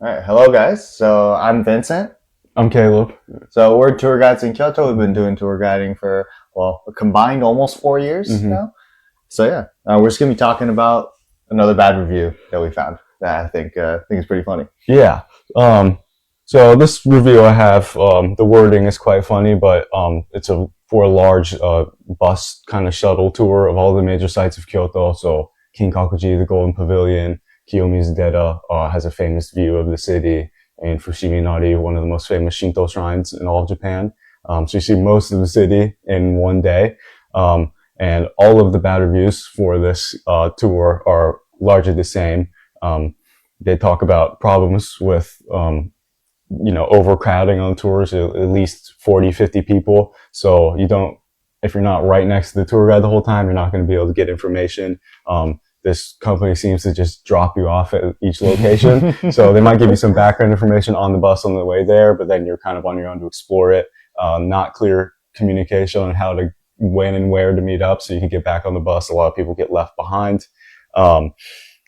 All right, hello guys. So I'm Vincent. I'm Caleb. So we're tour guides in Kyoto. We've been doing tour guiding for a combined almost 4 years now. So yeah, we're just gonna be talking about another bad review that we found that I think is pretty funny. Yeah. So this review I have, the wording is quite funny, but it's for a large bus kind of shuttle tour of all the major sites of Kyoto. So Kinkakuji, the Golden Pavilion, Kiyomizu Dera has a famous view of the city, and Fushimi Inari, one of the most famous Shinto shrines in all of Japan. So you see most of the city in one day. And all of the bad reviews for this tour are largely the same. They talk about problems with, overcrowding on tours, at least 40, 50 people. So if you're not right next to the tour guide the whole time, you're not going to be able to get information. This company seems to just drop you off at each location. So they might give you some background information on the bus on the way there, but then you're kind of on your own to explore it. Not clear communication on how to, when and where to meet up so you can get back on the bus. A lot of people get left behind.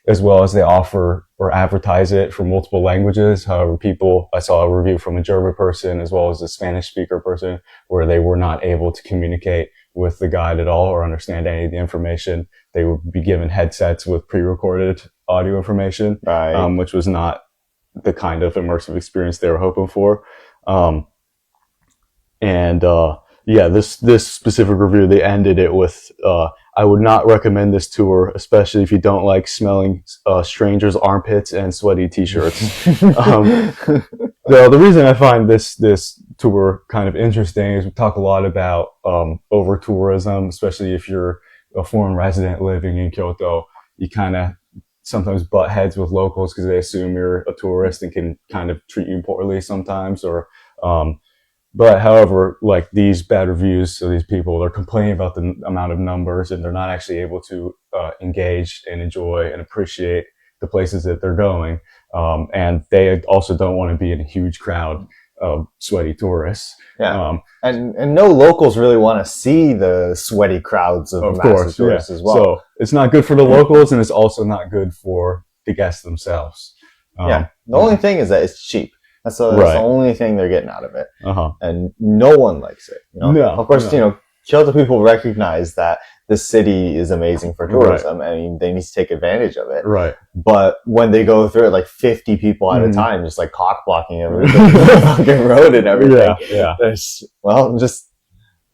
As well as they offer or advertise it for multiple languages. However, I saw a review from a German person as well as a Spanish speaker person where they were not able to communicate with the guide at all or understand any of the information. They would be given headsets with pre-recorded audio information, Right. Which was not the kind of immersive experience they were hoping for. This specific review, they ended it with, I would not recommend this tour, especially if you don't like smelling strangers' armpits and sweaty t-shirts. The reason I find this tour kind of interesting is we talk a lot about over-tourism, especially if you're a foreign resident living in Kyoto. You kind of sometimes butt heads with locals because they assume you're a tourist and can kind of treat you poorly sometimes, but however, like these bad reviews, so these people, they're complaining about the amount of numbers and they're not actually able to engage and enjoy and appreciate the places that they're going. And they also don't want to be in a huge crowd of sweaty tourists. Yeah. And no locals really want to see the sweaty crowds of massive tourists as well. So it's not good for the locals and it's also not good for the guests themselves. The only thing is that it's cheap. That's the only thing they're getting out of it. And no one likes it. Of course, Kyoto people recognize that the city is amazing for tourism. I mean, they need to take advantage of it. Right. But when they go through it, like 50 people at a time, just like cock blocking everything, the fucking road and everything. It's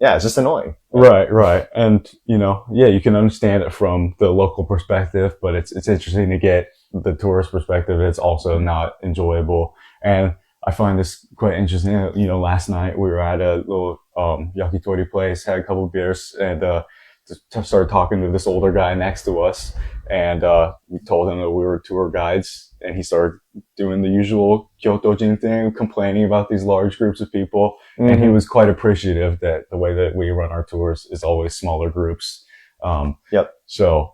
just annoying. Right. And, you can understand it from the local perspective, but it's interesting to get the tourist perspective. It's also not enjoyable. And I find this quite interesting. Last night we were at a little yakitori place, had a couple of beers, and just started talking to this older guy next to us. And we told him that we were tour guides, and he started doing the usual Kyoto-jin thing, complaining about these large groups of people. And he was quite appreciative that the way that we run our tours is always smaller groups. So.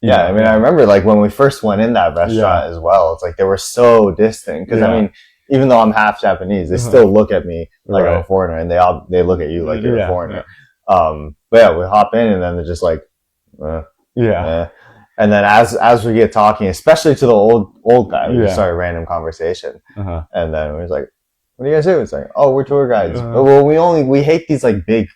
I mean, I remember like when we first went in that restaurant as well, it's like they were so distant. Because I mean, even though I'm half Japanese, they still look at me like I'm a foreigner, and they look at you like you're a foreigner. We hop in, and then they're just like, And then as we get talking, especially to the old guy, we just start a random conversation, and then we're like, "What do you guys do?" It's like, "Oh, we're tour guides." Well, we hate these like big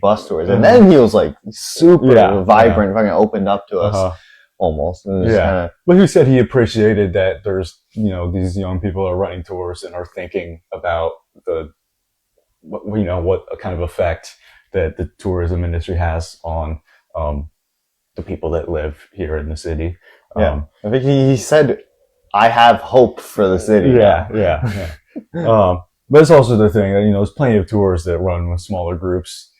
bus tours. And then he was like super vibrant, fucking opened up to us almost. And but he said he appreciated that there's, these young people are running tours and are thinking about what kind of effect that the tourism industry has on the people that live here in the city. I think he said, "I have hope for the city." But it's also the thing that, there's plenty of tours that run with smaller groups,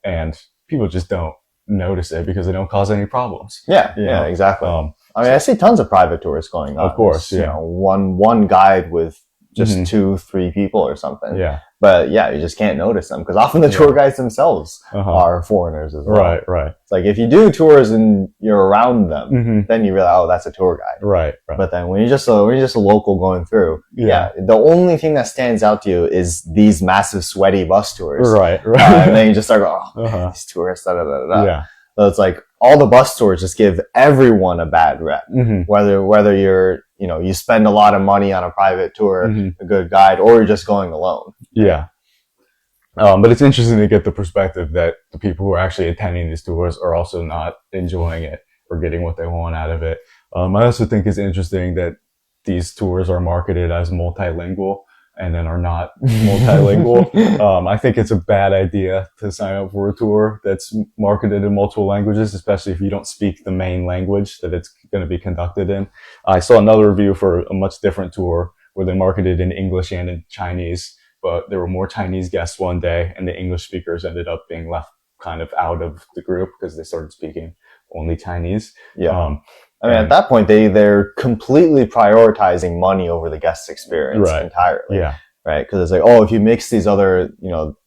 and people just don't notice it because they don't cause any problems. Yeah, exactly. I mean, I see tons of private tours going on. Of course, one guide with just 2-3 people or something. But you just can't notice them because often the tour guides themselves are foreigners as well. Right. It's like if you do tours and you're around them, then you realize, oh, that's a tour guide. Right. But then when you're just a local going through, the only thing that stands out to you is these massive sweaty bus tours. Right. And then you just start going, oh, these tourists, da da da da. So it's like all the bus tours just give everyone a bad rep, whether you're you spend a lot of money on a private tour, Mm-hmm. a good guide, or you're just going alone. Yeah. But it's interesting to get the perspective that the people who are actually attending these tours are also not enjoying it or getting what they want out of it. I also think it's interesting that these tours are marketed as multilingual and then are not multilingual. I think it's a bad idea to sign up for a tour that's marketed in multiple languages, especially if you don't speak the main language that it's going to be conducted in. I saw another review for a much different tour where they marketed in English and in Chinese, but there were more Chinese guests one day and the English speakers ended up being left kind of out of the group because they started speaking only Chinese. Yeah. At that point, they're completely prioritizing money over the guest experience entirely. Yeah. Right? Because it's like, oh, if you mix these other,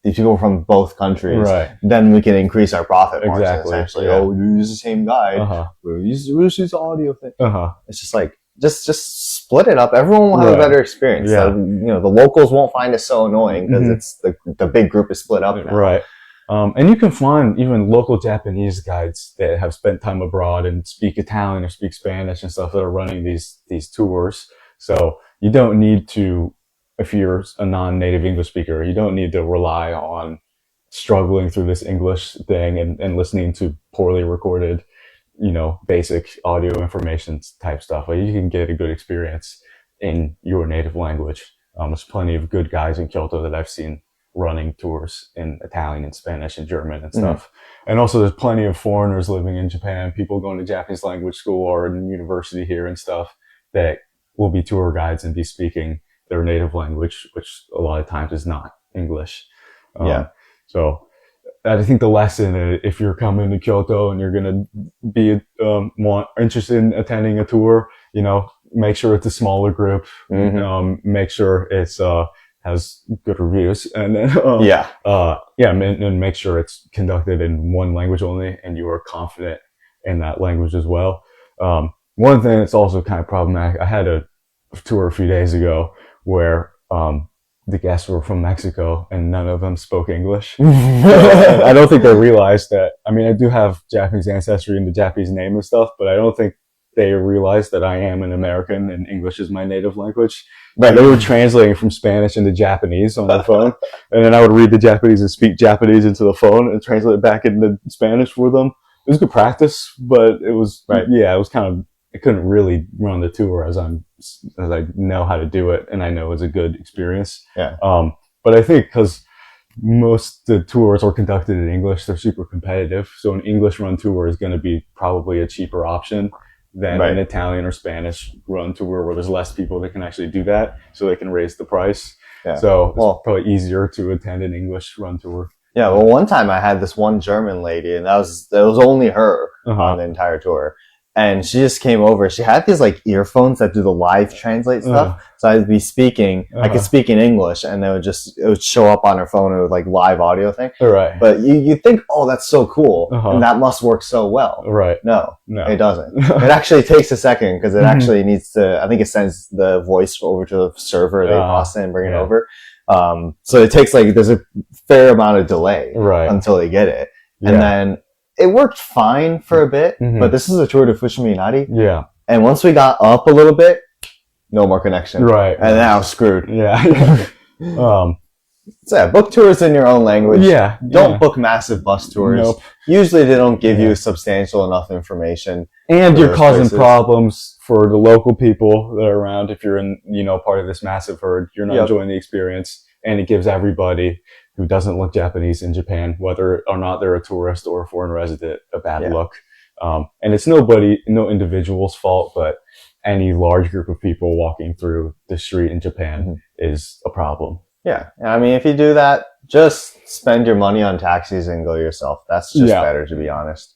these people from both countries, then we can increase our profit margin. Exactly. Essentially, we use the same guide. We use the audio thing. It's just like, just split it up. Everyone will have a better experience. Yeah. The locals won't find it so annoying because it's the big group is split up now. Right. And you can find even local Japanese guides that have spent time abroad and speak Italian or speak Spanish and stuff that are running these tours. So you don't need to, if you're a non-native English speaker, you don't need to rely on struggling through this English thing and listening to poorly recorded, basic audio information type stuff. Like you can get a good experience in your native language. There's plenty of good guys in Kyoto that I've seen running tours in Italian and Spanish and German and stuff. And also there's plenty of foreigners living in Japan, people going to Japanese language school or in university here and stuff that will be tour guides and be speaking their native language, which a lot of times is not English. So I think the lesson, if you're coming to Kyoto and you're going to be interested in attending a tour, make sure it's a smaller group, make sure it's has good reviews, and then and make sure it's conducted in one language only, and you are confident in that language as well. One thing that's also kind of problematic, I had a tour a few days ago where the guests were from Mexico and none of them spoke English. I don't think they realized that. I mean, I do have Japanese ancestry and the Japanese name and stuff, but I don't think they realized that I am an American and English is my native language. Right. They were translating from Spanish into Japanese on the phone. And then I would read the Japanese and speak Japanese into the phone and translate it back into Spanish for them. It was good practice, but it was, it was kind of, I couldn't really run the tour as I know how to do it. And I know it's a good experience. Yeah. But I think because most the tours are conducted in English, they're super competitive. So an English run tour is going to be probably a cheaper option than an Italian or Spanish run tour where there's less people that can actually do that, so they can raise the price. Yeah. So it's probably easier to attend an English run tour. Yeah, well, one time I had this one German lady, and that was only her on the entire tour. And she just came over. She had these like earphones that do the live translate stuff. So I'd be speaking, I could speak in English, and it would show up on her phone with like live audio thing. Right. But you think, oh, that's so cool, and that must work so well. Right. No, it doesn't. It actually takes a second because it actually needs to. I think it sends the voice over to the server. They process it and bring it over. So it takes there's a fair amount of delay until they get it, and then. It worked fine for a bit, but this is a tour to Fushimi Inari. Yeah. And once we got up a little bit, no more connection. Right. And then I was screwed. Yeah. So book tours in your own language. Yeah. Don't book massive bus tours. Nope. Usually they don't give you substantial enough information. And you're causing problems for the local people that are around. If you're in, part of this massive herd, you're not enjoying the experience. And it gives everybody who doesn't look Japanese in Japan, whether or not they're a tourist or a foreign resident, a bad look. And it's no individual's fault, but any large group of people walking through the street in Japan is a problem. Yeah. I mean, if you do that, just spend your money on taxis and go yourself. That's just better, to be honest.